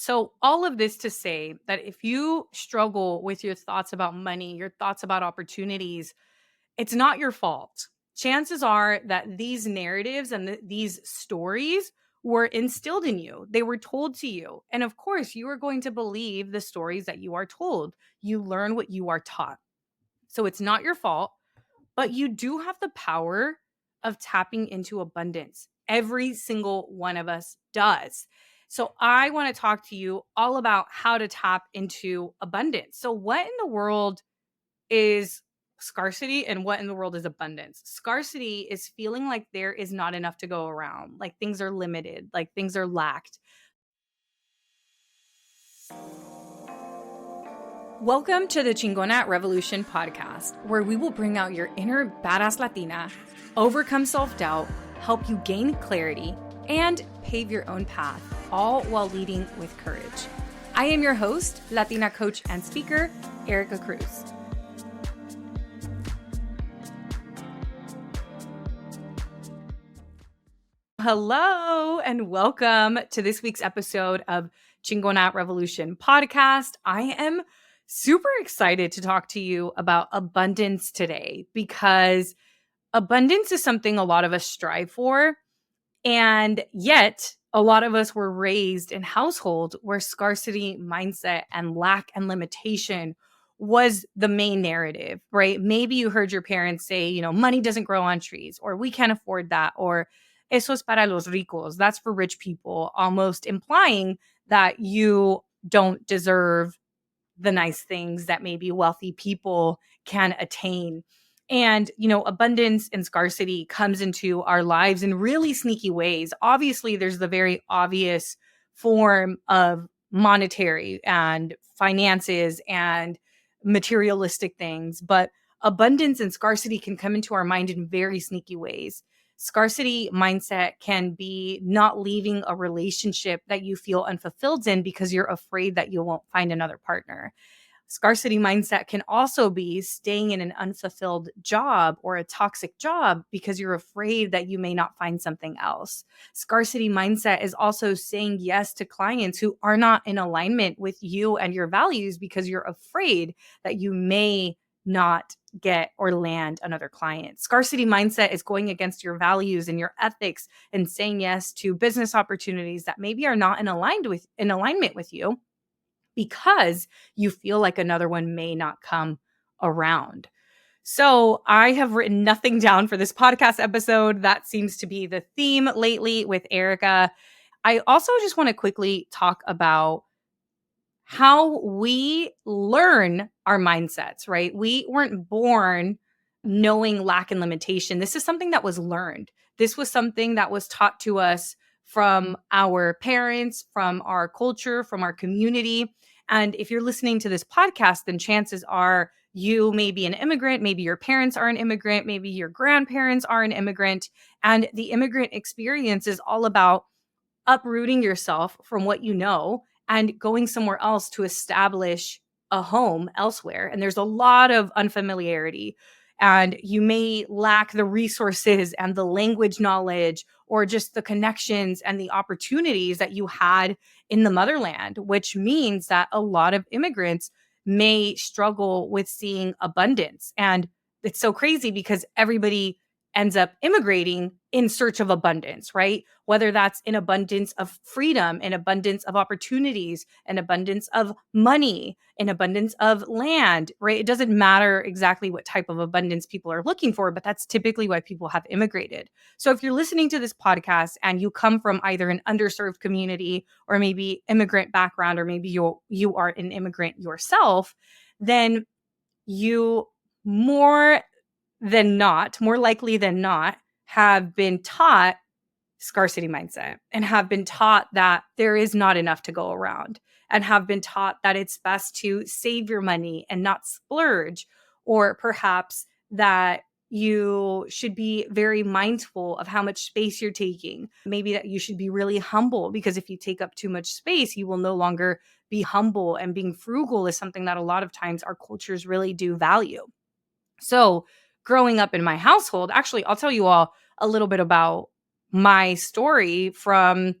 So, all of this to say that if you struggle with your thoughts about money, your thoughts about opportunities, it's not your fault. Chances are that these narratives and these stories were instilled in you. They were told to you. And of course, you are going to believe the stories that you are told. You learn what you are taught. So it's not your fault, but you do have the power of tapping into abundance. Every single one of us does. So I want to talk to you all about how to tap into abundance. So what in the world is scarcity and what in the world is abundance? Scarcity is feeling like there is not enough to go around, like things are limited, like things are lacked. Welcome to the Chingona Revolution podcast, where we will bring out your inner badass Latina, overcome self-doubt, help you gain clarity, and pave your own path, all while leading with courage. I am your host, Latina coach and speaker, Erika Cruz. Hello, and welcome to this week's episode of Chingona Revolution podcast. I am super excited to talk to you about abundance today because abundance is something a lot of us strive for. And yet, a lot of us were raised in households where scarcity mindset and lack and limitation was the main narrative, right? Maybe you heard your parents say, money doesn't grow on trees, or we can't afford that, or eso es para los ricos, that's for rich people, almost implying that you don't deserve the nice things that maybe wealthy people can attain. And, abundance and scarcity comes into our lives in really sneaky ways. Obviously, there's the very obvious form of monetary and finances and materialistic things, but abundance and scarcity can come into our mind in very sneaky ways. Scarcity mindset can be not leaving a relationship that you feel unfulfilled in because you're afraid that you won't find another partner. Scarcity mindset can also be staying in an unfulfilled job or a toxic job because you're afraid that you may not find something else. Scarcity mindset is also saying yes to clients who are not in alignment with you and your values because you're afraid that you may not get or land another client. Scarcity mindset is going against your values and your ethics and saying yes to business opportunities that maybe are not in alignment with you because you feel like another one may not come around. So I have written nothing down for this podcast episode. That seems to be the theme lately with Erika. I also just want to quickly talk about how we learn our mindsets, right? We weren't born knowing lack and limitation. This is something that was learned. This was something that was taught to us from our parents, from our culture, from our community. And if you're listening to this podcast, then chances are you may be an immigrant, maybe your parents are an immigrant, maybe your grandparents are an immigrant. And the immigrant experience is all about uprooting yourself from what you know and going somewhere else to establish a home elsewhere. And there's a lot of unfamiliarity, and you may lack the resources and the language knowledge or just the connections and the opportunities that you had in the motherland, which means that a lot of immigrants may struggle with seeing abundance. And it's so crazy because everybody ends up immigrating in search of abundance, right? Whether that's an abundance of freedom, an abundance of opportunities, an abundance of money, an abundance of land, right? It doesn't matter exactly what type of abundance people are looking for, but that's typically why people have immigrated. So if you're listening to this podcast and you come from either an underserved community or maybe immigrant background, or maybe you are an immigrant yourself, then you more likely than not, have been taught scarcity mindset and have been taught that there is not enough to go around, and have been taught that it's best to save your money and not splurge, or perhaps that you should be very mindful of how much space you're taking. Maybe that you should be really humble because if you take up too much space, you will no longer be humble, and being frugal is something that a lot of times our cultures really do value. So growing up in my household, actually, I'll tell you all a little bit about my story from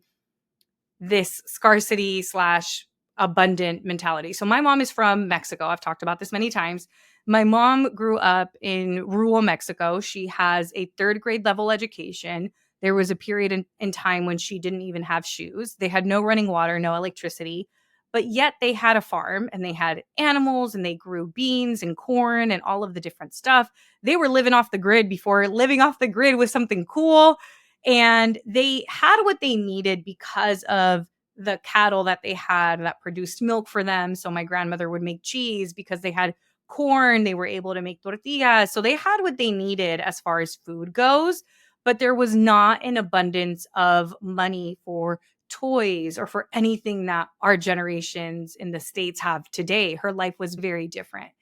this scarcity slash abundant mentality. So my mom is from Mexico. I've talked about this many times. My mom grew up in rural Mexico. She has a third grade level education. There was a period in time when she didn't even have shoes. They had no running water, no electricity, but yet they had a farm and they had animals and they grew beans and corn and all of the different stuff. They were living off the grid before living off the grid was something cool. And they had what they needed because of the cattle that they had that produced milk for them. So my grandmother would make cheese because they had corn. They were able to make tortillas. So they had what they needed as far as food goes, but there was not an abundance of money for toys or for anything that our generations in the States have today. Her life was very different.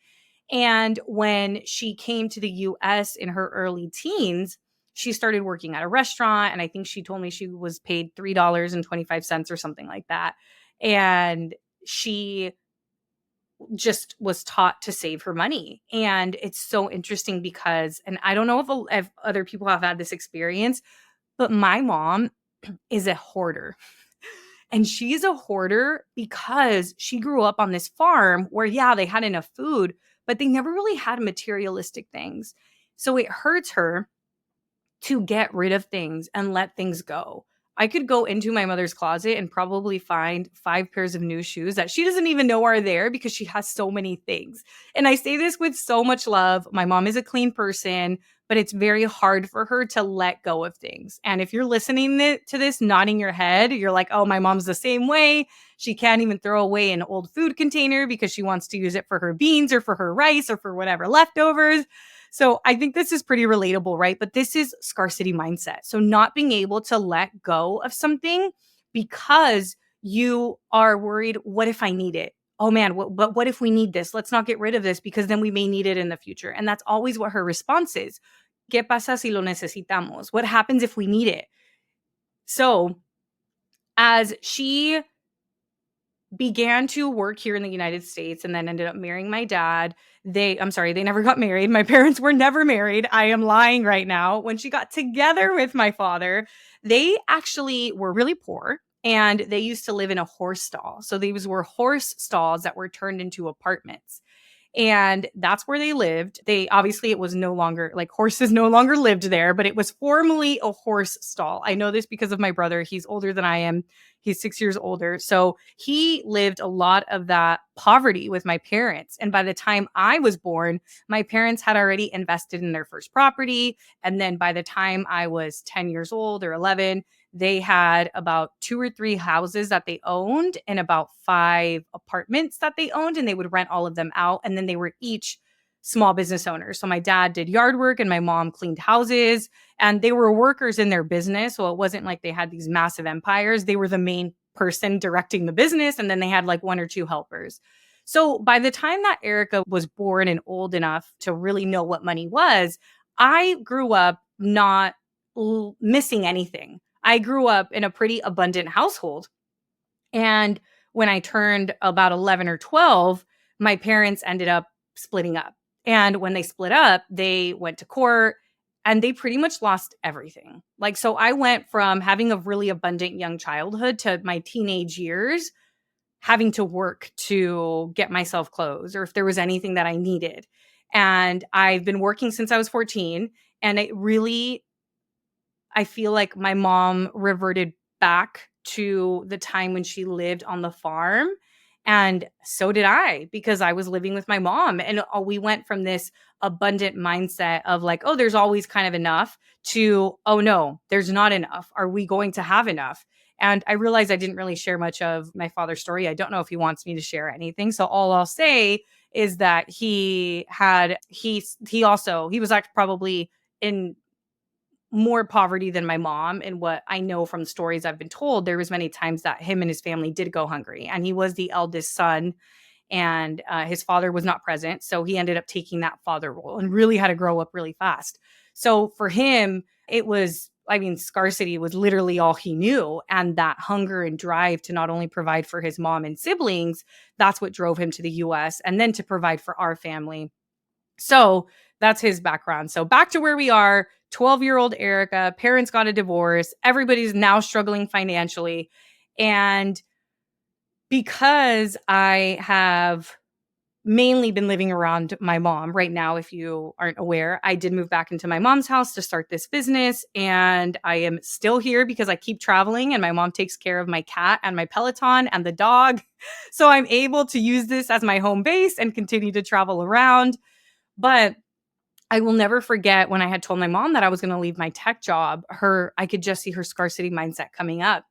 And when she came to the US in her early teens, she started working at a restaurant. And I think she told me she was paid $3.25 or something like that. And she just was taught to save her money. And it's so interesting because, and I don't know if other people have had this experience, but my mom is a hoarder. And she's a hoarder because she grew up on this farm where, yeah, they had enough food, but they never really had materialistic things. So it hurts her to get rid of things and let things go. I could go into my mother's closet and probably find 5 pairs of new shoes that she doesn't even know are there because she has so many things. And I say this with so much love. My mom is a clean person, but it's very hard for her to let go of things. And if you're listening to this, nodding your head, you're like, oh, my mom's the same way. She can't even throw away an old food container because she wants to use it for her beans or for her rice or for whatever leftovers. So I think this is pretty relatable, right? But this is scarcity mindset. So not being able to let go of something because you are worried, what if I need it? Oh man, but what if we need this? Let's not get rid of this because then we may need it in the future. And that's always what her response is. ¿Qué pasa si lo necesitamos? What happens if we need it? So as she began to work here in the United States and then ended up marrying my dad. I'm sorry, they never got married. My parents were never married. I am lying right now. When she got together with my father, they actually were really poor and they used to live in a horse stall. So these were horse stalls that were turned into apartments. And that's where they lived. It was no longer like horses no longer lived there, but it was formerly a horse stall. I know this because of my brother. He's older than I am. He's 6 years older. So he lived a lot of that poverty with my parents. And by the time I was born, my parents had already invested in their first property. And then by the time I was 10 years old or 11, they had about 2 or 3 houses that they owned and about 5 apartments that they owned, and they would rent all of them out. And then they were each small business owners. So my dad did yard work and my mom cleaned houses, and they were workers in their business. So it wasn't like they had these massive empires. They were the main person directing the business. And then they had like 1 or 2 helpers. So by the time that Erika was born and old enough to really know what money was, I grew up not missing anything. I grew up in a pretty abundant household. And when I turned about 11 or 12, my parents ended up splitting up. And when they split up, they went to court and they pretty much lost everything. Like, so I went from having a really abundant young childhood to my teenage years having to work to get myself clothes or if there was anything that I needed. And I've been working since I was 14. And I feel like my mom reverted back to the time when she lived on the farm. And so did I, because I was living with my mom. And we went from this abundant mindset of like, oh, there's always kind of enough to, oh, no, there's not enough. Are we going to have enough? And I realized I didn't really share much of my father's story. I don't know if he wants me to share anything. So all I'll say is that he was like probably in more poverty than my mom. And what I know from stories I've been told, there was many times that him and his family did go hungry, and he was the eldest son, and his father was not present. So he ended up taking that father role and really had to grow up really fast. So for him, scarcity was literally all he knew. And that hunger and drive to not only provide for his mom and siblings, that's what drove him to the US and then to provide for our family. So that's his background. So back to where we are, 12-year-old Erika, parents got a divorce. Everybody's now struggling financially. And because I have mainly been living around my mom right now, if you aren't aware, I did move back into my mom's house to start this business. And I am still here because I keep traveling and my mom takes care of my cat and my Peloton and the dog. So I'm able to use this as my home base and continue to travel around. But I will never forget when I had told my mom that I was going to leave my tech job, I could just see her scarcity mindset coming up.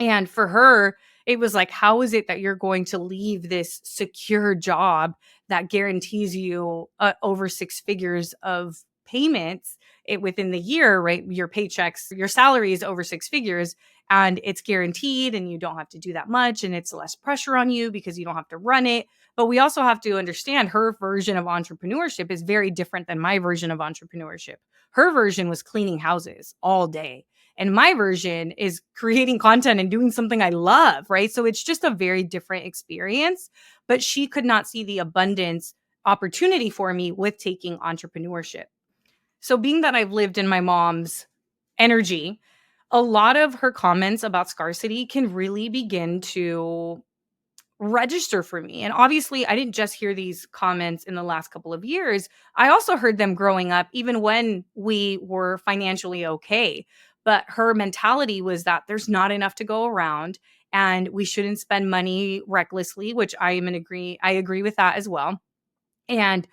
And for her, it was like, how is it that you're going to leave this secure job that guarantees you over six figures of payments within the year, right? Your paychecks, your salary is over six figures and it's guaranteed and you don't have to do that much and it's less pressure on you because you don't have to run it. But we also have to understand her version of entrepreneurship is very different than my version of entrepreneurship. Her version was cleaning houses all day. And my version is creating content and doing something I love, right? So it's just a very different experience. But she could not see the abundance opportunity for me with taking entrepreneurship. So being that I've lived in my mom's energy, a lot of her comments about scarcity can really begin to register for me. And obviously, I didn't just hear these comments in the last couple of years. I also heard them growing up, even when we were financially okay. But her mentality was that there's not enough to go around and we shouldn't spend money recklessly, which I agree with that as well. And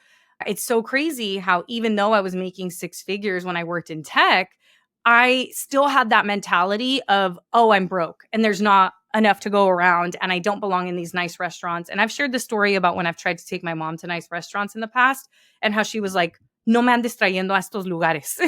it's so crazy how even though I was making six figures when I worked in tech, I still had that mentality of, oh, I'm broke and there's not enough to go around and I don't belong in these nice restaurants. And I've shared the story about when I've tried to take my mom to nice restaurants in the past and how she was like, no me andes trayendo a estos lugares.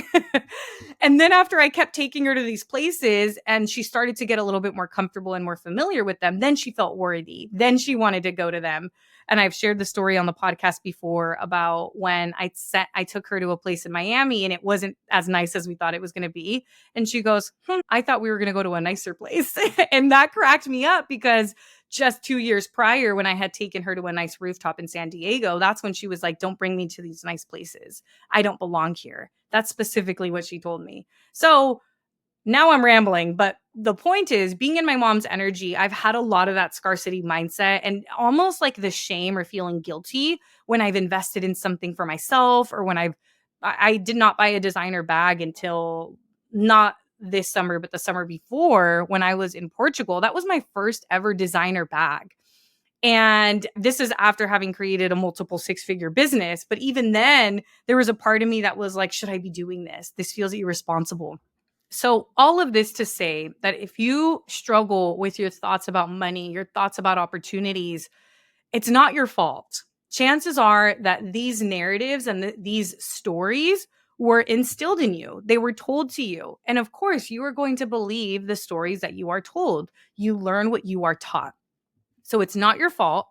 And then after I kept taking her to these places and she started to get a little bit more comfortable and more familiar with them, then she felt worthy. Then she wanted to go to them. And I've shared the story on the podcast before about when I took her to a place in Miami and it wasn't as nice as we thought it was going to be. And she goes, I thought we were going to go to a nicer place. And that cracked me up because just 2 years prior, when I had taken her to a nice rooftop in San Diego, that's when she was like, don't bring me to these nice places. I don't belong here. That's specifically what she told me. So now I'm rambling, but the point is being in my mom's energy, I've had a lot of that scarcity mindset and almost like the shame or feeling guilty when I've invested in something for myself or when I did not buy a designer bag until not this summer, but the summer before when I was in Portugal. That was my first ever designer bag. And this is after having created a multiple six-figure business. But even then, there was a part of me that was like, should I be doing this? This feels irresponsible. So, all of this to say that if you struggle with your thoughts about money, your thoughts about opportunities, it's not your fault. Chances are that these narratives and these stories were instilled in you. They were told to you. And of course, you are going to believe the stories that you are told. You learn what you are taught. So, it's not your fault,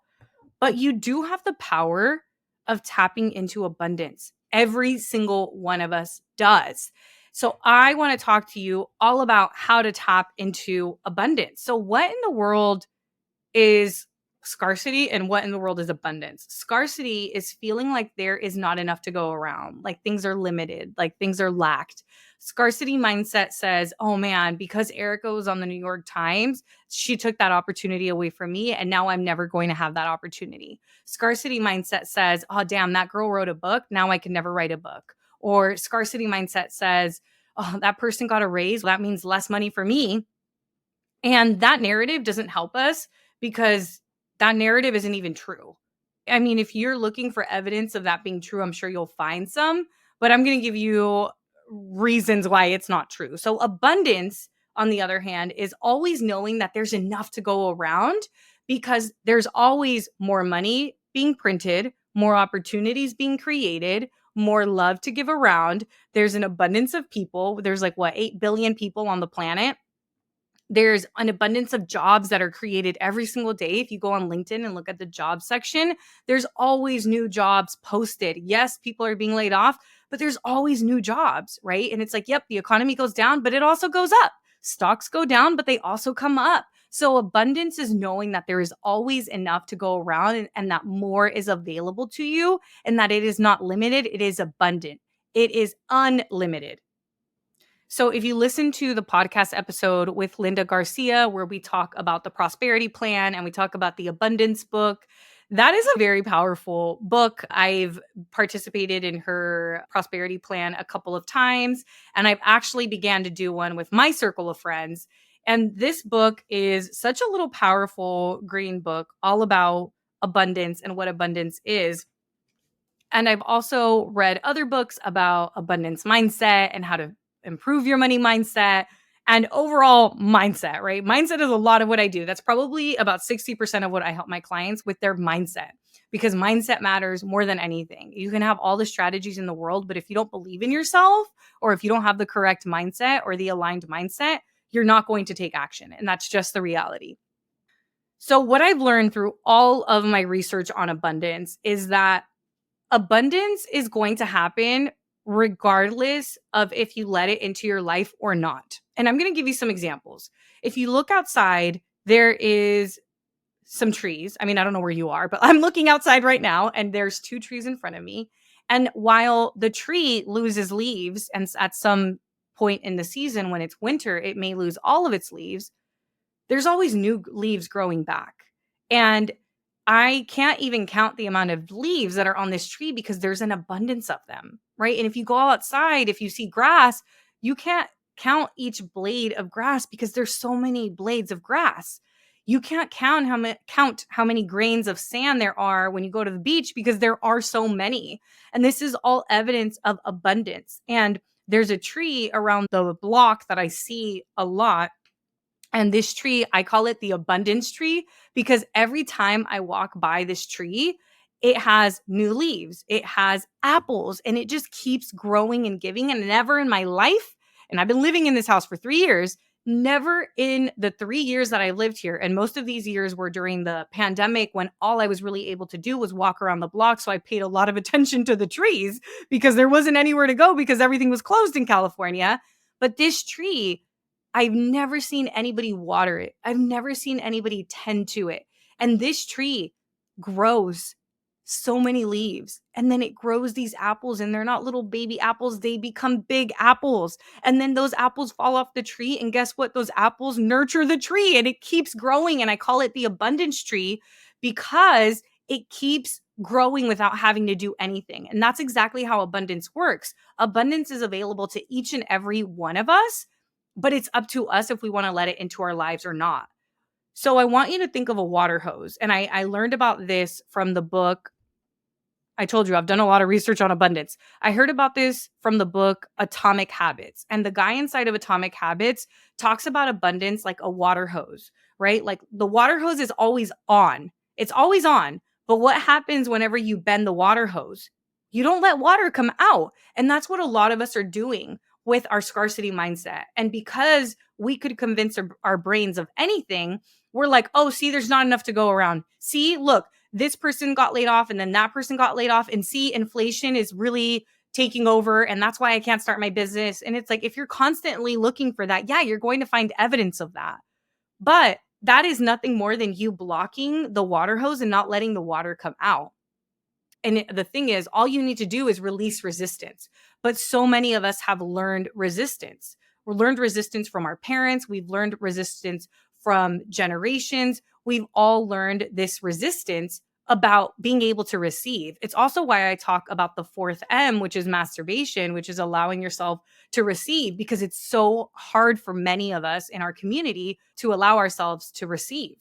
but you do have the power of tapping into abundance. Every single one of us does. So I want to talk to you all about how to tap into abundance. So what in the world is scarcity and what in the world is abundance? Scarcity is feeling like there is not enough to go around, like things are limited, like things are lacked. Scarcity mindset says, oh man, because Erika was on the New York Times, she took that opportunity away from me and now I'm never going to have that opportunity. Scarcity mindset says, oh damn, that girl wrote a book, now I can never write a book. Or scarcity mindset says, oh, that person got a raise, that means less money for me. And that narrative doesn't help us because that narrative isn't even true. I mean, if you're looking for evidence of that being true, I'm sure you'll find some, but I'm going to give you reasons why it's not true. So, abundance, on the other hand, is always knowing that there's enough to go around because there's always more money being printed, more opportunities being created, more love to give around. There's an abundance of people. There's like, what, 8 billion people on the planet. There's an abundance of jobs that are created every single day. If you go on LinkedIn and look at the job section, there's always new jobs posted. Yes, people are being laid off, but there's always new jobs, right? And it's like, yep, the economy goes down, but it also goes up. Stocks go down, but they also come up. So abundance is knowing that there is always enough to go around and that more is available to you and that it is not limited. It is abundant. It is unlimited. So if you listen to the podcast episode with Linda Garcia, where we talk about the prosperity plan and we talk about the abundance book, that is a very powerful book. I've participated in her prosperity plan a couple of times, and I've actually began to do one with my circle of friends. And this book is such a little powerful green book all about abundance and what abundance is. And I've also read other books about abundance mindset and how to improve your money mindset and overall mindset, right? Mindset is a lot of what I do. That's probably about 60% of what I help my clients with their mindset, because mindset matters more than anything. You can have all the strategies in the world, but if you don't believe in yourself, or if you don't have the correct mindset or the aligned mindset, you're not going to take action. And that's just the reality. So, what I've learned through all of my research on abundance is that abundance is going to happen regardless of if you let it into your life or not. And I'm going to give you some examples. If you look outside, there is some trees. I mean, I don't know where you are, but I'm looking outside right now and there's two trees in front of me. And while the tree loses leaves, and at some point in the season when it's winter, it may lose all of its leaves, there's always new leaves growing back. And I can't even count the amount of leaves that are on this tree because there's an abundance of them, right? And if you go outside, if you see grass, you can't count each blade of grass because there's so many blades of grass. You can't count how many grains of sand there are when you go to the beach because there are so many. And this is all evidence of abundance. And there's a tree around the block that I see a lot, and this tree, I call it the abundance tree because every time I walk by this tree, it has new leaves, it has apples, and it just keeps growing and giving. And never in my life, and I've been living in this house for 3 years, never in the 3 years that I lived here. And most of these years were during the pandemic when all I was really able to do was walk around the block. So I paid a lot of attention to the trees because there wasn't anywhere to go because everything was closed in California. But this tree, I've never seen anybody water it. I've never seen anybody tend to it. And this tree grows so many leaves, and then it grows these apples, and they're not little baby apples. They become big apples. And then those apples fall off the tree. And guess what? Those apples nurture the tree and it keeps growing. And I call it the abundance tree because it keeps growing without having to do anything. And that's exactly how abundance works. Abundance is available to each and every one of us, but it's up to us if we want to let it into our lives or not. So I want you to think of a water hose. And I learned about this from the book. I told you I've done a lot of research on abundance. I heard about this from the book Atomic Habits. And the guy inside of Atomic Habits talks about abundance like a water hose, right? Like the water hose is always on. It's always on. But what happens whenever you bend the water hose? You don't let water come out. And that's what a lot of us are doing with our scarcity mindset. And because we could convince our brains of anything, we're like, oh, see, there's not enough to go around. See, look, this person got laid off and then that person got laid off, and see, inflation is really taking over and that's why I can't start my business. And it's like, if you're constantly looking for that, yeah, you're going to find evidence of that. But that is nothing more than you blocking the water hose and not letting the water come out. And the thing is, all you need to do is release resistance. But so many of us have learned resistance. We've learned resistance from our parents. We've learned resistance from generations. We've all learned this resistance about being able to receive. It's also why I talk about the fourth M, which is masturbation, which is allowing yourself to receive, because it's so hard for many of us in our community to allow ourselves to receive.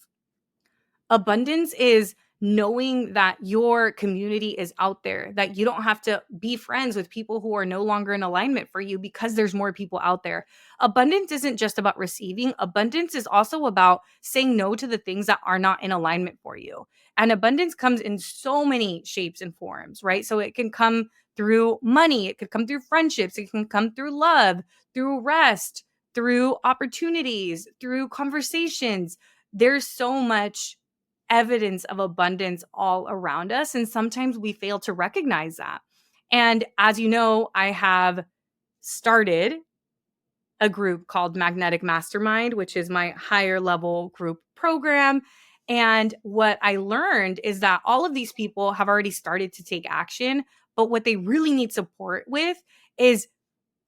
Abundance is knowing that your community is out there, that you don't have to be friends with people who are no longer in alignment for you because there's more people out there. Abundance isn't just about receiving. Abundance is also about saying no to the things that are not in alignment for you. And abundance comes in so many shapes and forms, right? So it can come through money, it could come through friendships, it can come through love, through rest, through opportunities, through conversations. There's so much evidence of abundance all around us. And sometimes we fail to recognize that. And as you know, I have started a group called Magnetic Mastermind, which is my higher level group program. And what I learned is that all of these people have already started to take action, but what they really need support with is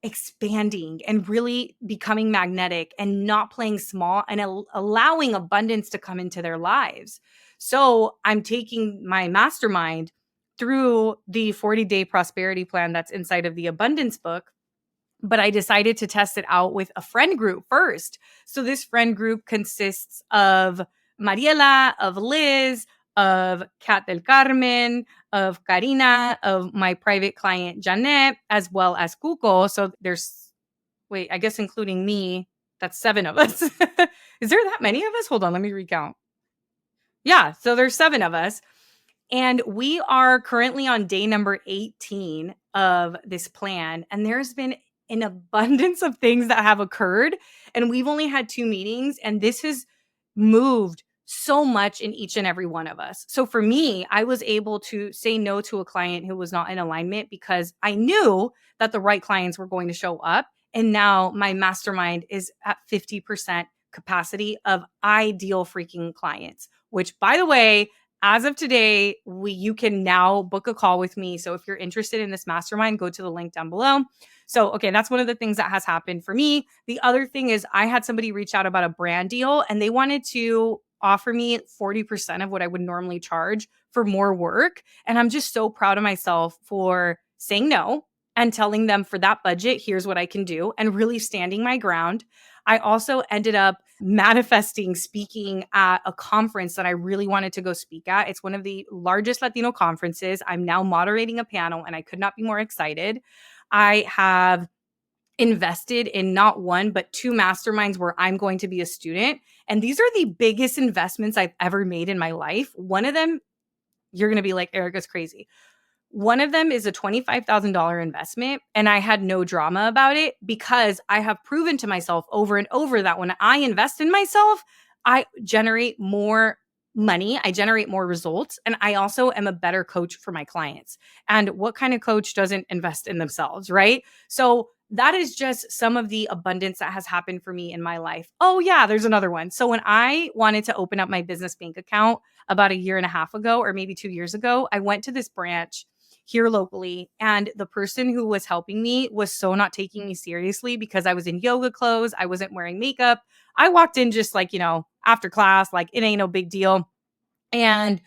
expanding and really becoming magnetic and not playing small and allowing abundance to come into their lives. So I'm taking my mastermind through the 40-day prosperity plan that's inside of the abundance book, but I decided to test it out with a friend group first. So this friend group consists of Mariela, of Liz, of Kat del Carmen, of Karina, of my private client Janet, as well as Cuco. So there's, wait, I guess including me, that's 7 of us. Is there that many of us? Hold on, let me recount. Yeah, so there's 7 of us. And we are currently on day number 18 of this plan. And there's been an abundance of things that have occurred. And we've only had 2 meetings. And this has moved so much in each and every one of us. So for me, I was able to say no to a client who was not in alignment because I knew that the right clients were going to show up. And now my mastermind is at 50% capacity of ideal freaking clients, which, by the way, as of today, you can now book a call with me. So if you're interested in this mastermind, go to the link down below. So, okay, that's one of the things that has happened for me. The other thing is I had somebody reach out about a brand deal and they wanted to offer me 40% of what I would normally charge for more work. And I'm just so proud of myself for saying no and telling them for that budget, here's what I can do, and really standing my ground. I also ended up manifesting speaking at a conference that I really wanted to go speak at. It's one of the largest Latino conferences. I'm now moderating a panel and I could not be more excited. I have invested in not one, but 2 masterminds where I'm going to be a student. And these are the biggest investments I've ever made in my life. One of them, you're going to be like, Erika's crazy. One of them is a $25,000 investment, and I had no drama about it because I have proven to myself over and over that when I invest in myself, I generate more money, I generate more results, and I also am a better coach for my clients. And what kind of coach doesn't invest in themselves, right? So that is just some of the abundance that has happened for me in my life. Oh, yeah, there's another one. So when I wanted to open up my business bank account about a year and a half ago, or maybe 2 years ago, I went to this branch here locally. And the person who was helping me was so not taking me seriously because I was in yoga clothes. I wasn't wearing makeup. I walked in just like, after class, like it ain't no big deal. And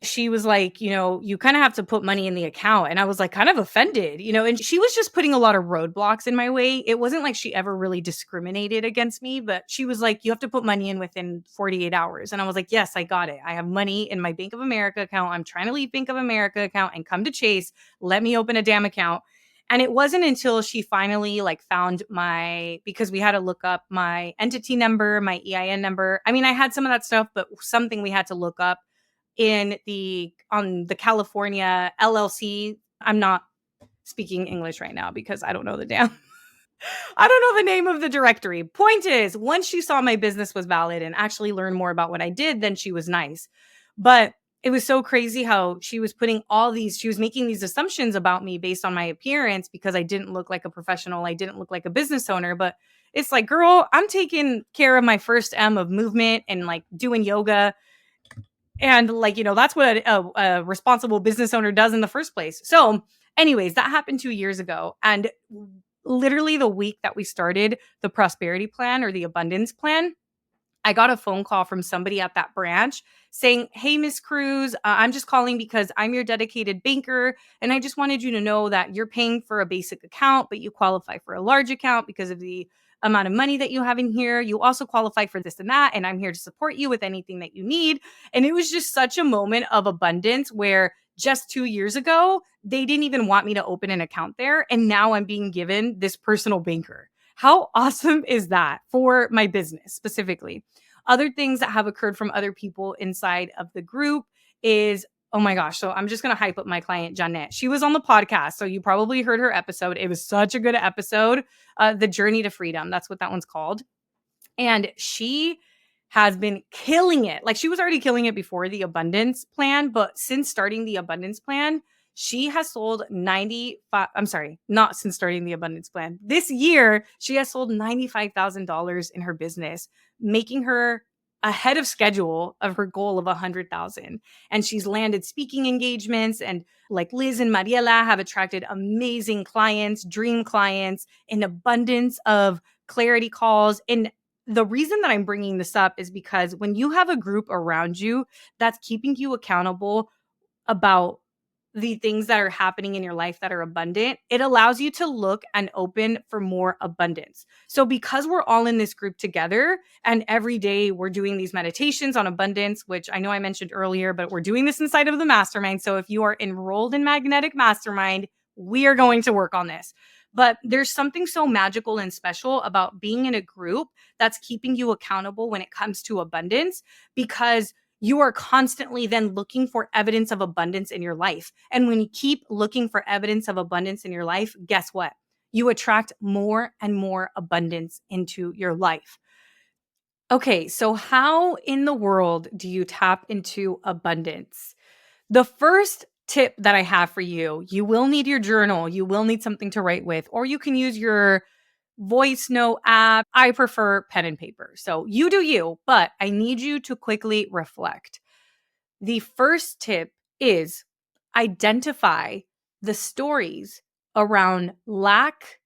she was like, you kind of have to put money in the account. And I was like kind of offended, and she was just putting a lot of roadblocks in my way. It wasn't like she ever really discriminated against me, but she was like, you have to put money in within 48 hours. And I was like, yes, I got it. I have money in my Bank of America account. I'm trying to leave Bank of America account and come to Chase. Let me open a damn account. And it wasn't until she finally found because we had to look up my entity number, my EIN number. I mean, I had some of that stuff, but something we had to look up on the California LLC. I'm not speaking English right now because I don't know I don't know the name of the directory. Point is, once she saw my business was valid and actually learned more about what I did, then she was nice. But it was so crazy how she was making these assumptions about me based on my appearance because I didn't look like a professional. I didn't look like a business owner, but it's like, girl, I'm taking care of my first M of movement and doing yoga. And that's what a responsible business owner does in the first place. So anyways, that happened 2 years ago. And literally the week that we started the prosperity plan or the abundance plan, I got a phone call from somebody at that branch saying, hey, Miss Cruz, I'm just calling because I'm your dedicated banker. And I just wanted you to know that you're paying for a basic account, but you qualify for a large account because of the amount of money that you have in here. You also qualify for this and that. And I'm here to support you with anything that you need. And it was just such a moment of abundance where just 2 years ago, they didn't even want me to open an account there. And now I'm being given this personal banker. How awesome is that for my business specifically? Other things that have occurred from other people inside of the group is, oh my gosh. So I'm just going to hype up my client, Janet. She was on the podcast. So you probably heard her episode. It was such a good episode. The Journey to Freedom. That's what that one's called. And she has been killing it. She was already killing it before the abundance plan, but since starting the abundance plan, she has sold 95, I'm sorry, not since starting the abundance plan. This year, she has sold $95,000 in her business, making her ahead of schedule of her goal of 100,000. And she's landed speaking engagements, and like Liz and Mariela have attracted amazing clients, dream clients, an abundance of clarity calls. And the reason that I'm bringing this up is because when you have a group around you that's keeping you accountable about the things that are happening in your life that are abundant, it allows you to look and open for more abundance. So, because we're all in this group together and every day we're doing these meditations on abundance, which I know I mentioned earlier, but we're doing this inside of the mastermind. So, if you are enrolled in Magnetic Mastermind, we are going to work on this. But there's something so magical and special about being in a group that's keeping you accountable when it comes to abundance, because you are constantly then looking for evidence of abundance in your life. And when you keep looking for evidence of abundance in your life, guess what? You attract more and more abundance into your life. Okay, so how in the world do you tap into abundance? The first tip that I have for you, you will need your journal. You will need something to write with, or you can use your voice note app. I prefer pen and paper. So you do you, but I need you to quickly reflect. The first tip is identify the stories around lack,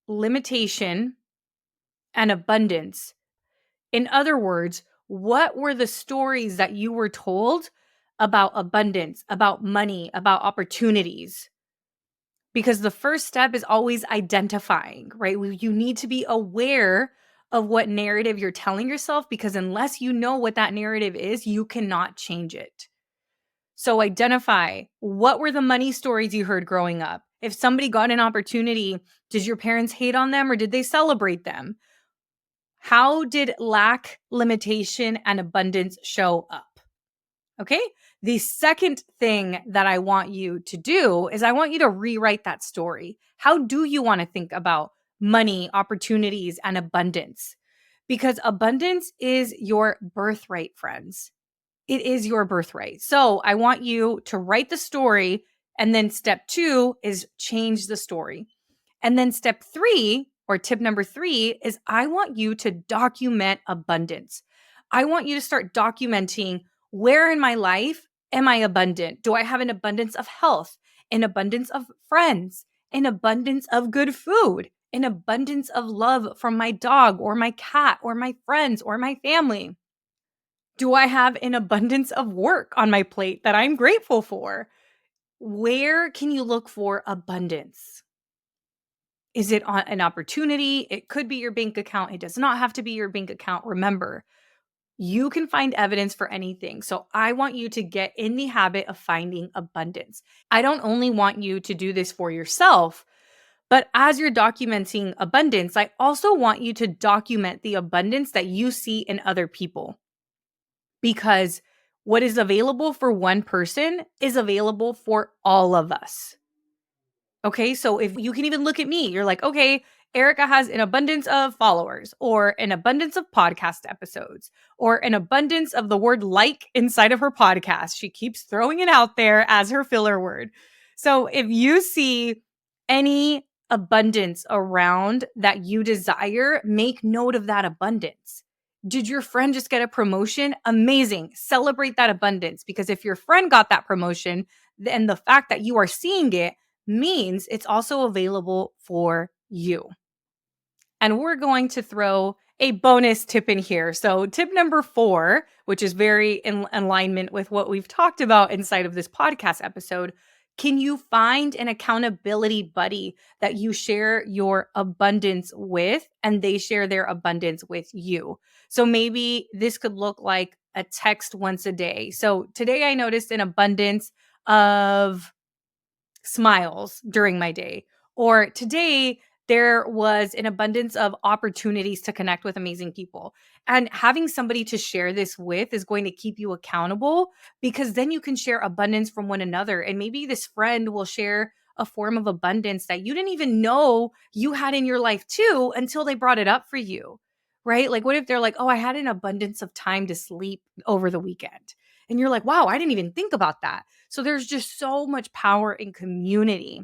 limitation, and abundance. In other words, what were the stories that you were told about abundance, about money, about opportunities? Because the first step is always identifying, right? You need to be aware of what narrative you're telling yourself, because unless you know what that narrative is, you cannot change it. So identify, what were the money stories you heard growing up? If somebody got an opportunity, did your parents hate on them or did they celebrate them? How did lack, limitation, and abundance show up? Okay. The second thing that I want you to do is I want you to rewrite that story. How do you want to think about money, opportunities, and abundance? Because abundance is your birthright, friends. It is your birthright. So I want you to write the story. And then step 2 is change the story. And then step 3, or tip number 3, is I want you to document abundance. I want you to start documenting, where in my life am I abundant? Do I have an abundance of health, an abundance of friends, an abundance of good food, an abundance of love from my dog or my cat or my friends or my family? Do I have an abundance of work on my plate that I'm grateful for? Where can you look for abundance? Is it on an opportunity? It could be your bank account. It does not have to be your bank account. Remember, you can find evidence for anything. So I want you to get in the habit of finding abundance. I don't only want you to do this for yourself, but as you're documenting abundance, I also want you to document the abundance that you see in other people. Because what is available for one person is available for all of us. Okay, so if you can even look at me, you're like, okay, Erika has an abundance of followers, or an abundance of podcast episodes, or an abundance of the word like inside of her podcast. She keeps throwing it out there as her filler word. So if you see any abundance around that you desire, make note of that abundance. Did your friend just get a promotion? Amazing. Celebrate that abundance, because if your friend got that promotion, then the fact that you are seeing it means it's also available for you. And we're going to throw a bonus tip in here. So, tip number 4, which is very in alignment with what we've talked about inside of this podcast episode. Can you find an accountability buddy that you share your abundance with, and they share their abundance with you? So maybe this could look like a text once a day. So today I noticed an abundance of smiles during my day. Or today, there was an abundance of opportunities to connect with amazing people. And having somebody to share this with is going to keep you accountable, because then you can share abundance from one another. And maybe this friend will share a form of abundance that you didn't even know you had in your life too, until they brought it up for you, right? Like, what if they're like, oh, I had an abundance of time to sleep over the weekend. And you're like, wow, I didn't even think about that. So there's just so much power in community.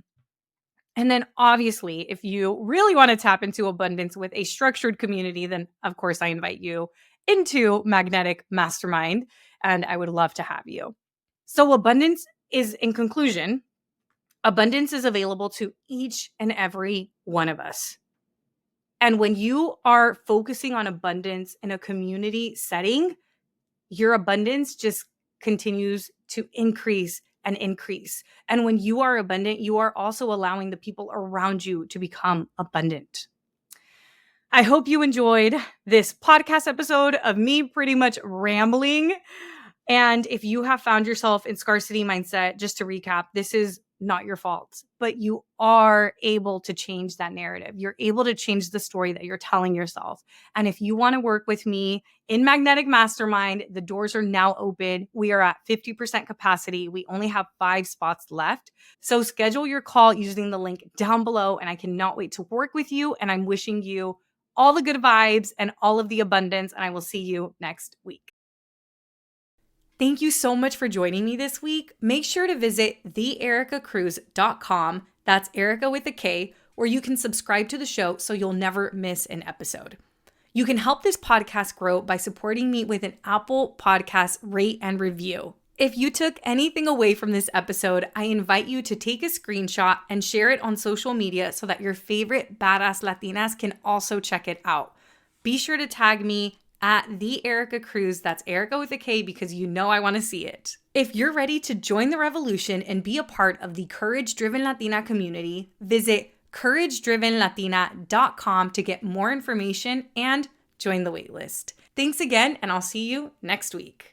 And then obviously, if you really want to tap into abundance with a structured community, then of course I invite you into Magnetic Mastermind, and I would love to have you. So in conclusion, abundance is available to each and every one of us. And when you are focusing on abundance in a community setting, your abundance just continues to increase and increase. And when you are abundant, you are also allowing the people around you to become abundant. I hope you enjoyed this podcast episode of me pretty much rambling. And if you have found yourself in scarcity mindset, just to recap, this is not your fault, but you are able to change that narrative. You're able to change the story that you're telling yourself. And if you want to work with me in Magnetic Mastermind, the doors are now open. We are at 50% capacity. We only have 5 spots left. So schedule your call using the link down below. And I cannot wait to work with you. And I'm wishing you all the good vibes and all of the abundance. And I will see you next week. Thank you so much for joining me this week. Make sure to visit theerikacruz.com. That's Erika with a K, where you can subscribe to the show so you'll never miss an episode. You can help this podcast grow by supporting me with an Apple Podcast rate and review. If you took anything away from this episode, I invite you to take a screenshot and share it on social media so that your favorite badass Latinas can also check it out. Be sure to tag me at the Erika Cruz. That's Erika with a K, because you know I want to see it. If you're ready to join the revolution and be a part of the Courage Driven Latina community, visit couragedrivenlatina.com to get more information and join the waitlist. Thanks again, and I'll see you next week.